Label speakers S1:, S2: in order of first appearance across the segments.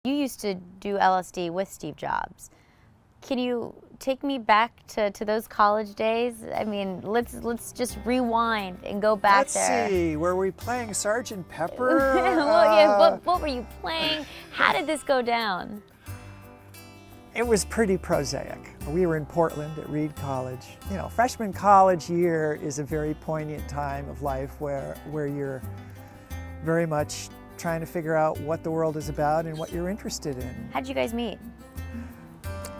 S1: You used to do LSD with Steve Jobs. Can you take me back to those college days? I mean, let's just rewind and go back there.
S2: Let's see, were we playing Sergeant Pepper?
S1: Well, yeah, what were you playing? How did this go down?
S2: It was pretty prosaic. We were in Portland at Reed College. You know, freshman college year is a very poignant time of life where you're very much trying to figure out what the world is about and what you're interested in.
S1: How'd you guys meet?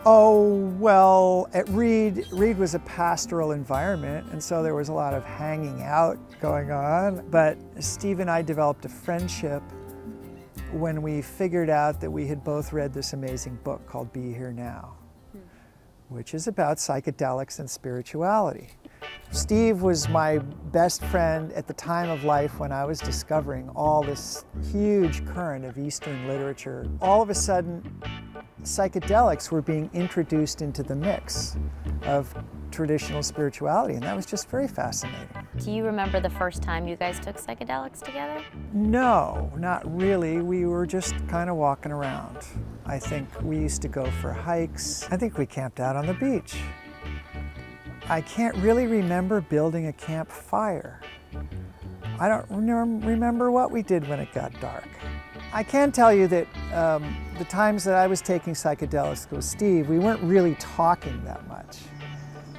S2: Oh, well, at Reed was a pastoral environment, and so there was a lot of hanging out going on. But Steve and I developed a friendship when we figured out that we had both read this amazing book called Be Here Now, which is about psychedelics and spirituality. Steve was my best friend at the time of life when I was discovering all this huge current of Eastern literature. All of a sudden, psychedelics were being introduced into the mix of traditional spirituality, and that was just very fascinating.
S1: Do you remember the first time you guys took psychedelics together?
S2: No, not really. We were just kind of walking around. I think we used to go for hikes. I think we camped out on the beach. I can't really remember building a campfire. I don't remember what we did when it got dark. I can tell you that the times that I was taking psychedelics with Steve, we weren't really talking that much.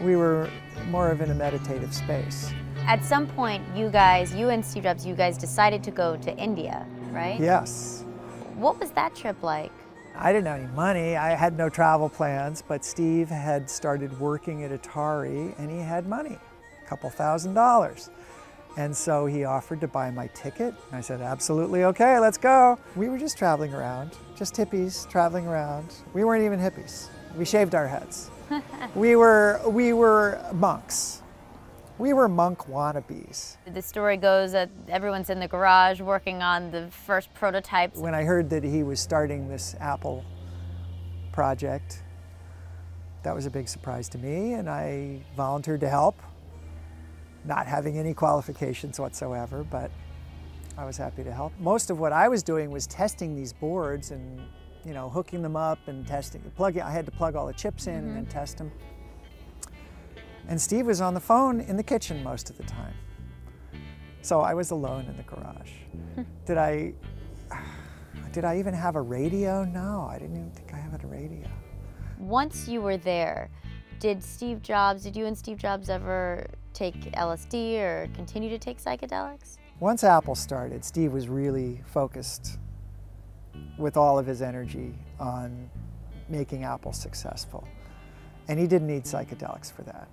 S2: We were more of in a meditative space.
S1: At some point, you and Steve Jobs, you guys decided to go to India, right?
S2: Yes.
S1: What was that trip like?
S2: I didn't have any money. I had no travel plans, but Steve had started working at Atari and he had money, a couple $1,000s. And so he offered to buy my ticket. And I said, absolutely okay, let's go. We were just traveling around, just hippies traveling around. We weren't even hippies. We shaved our heads. We were monks. We were monk wannabes.
S1: The story goes that everyone's in the garage working on the first prototypes.
S2: When I heard that he was starting this Apple project, that was a big surprise to me, and I volunteered to help, not having any qualifications whatsoever, but I was happy to help. Most of what I was doing was testing these boards and, you know, hooking them up and testing. I had to plug all the chips in and then test them. And Steve was on the phone in the kitchen most of the time. So I was alone in the garage. Did I even have a radio? No, I didn't even think I had a radio.
S1: Once you were there, did you and Steve Jobs ever take LSD or continue to take psychedelics?
S2: Once Apple started, Steve was really focused with all of his energy on making Apple successful. And he didn't need psychedelics for that.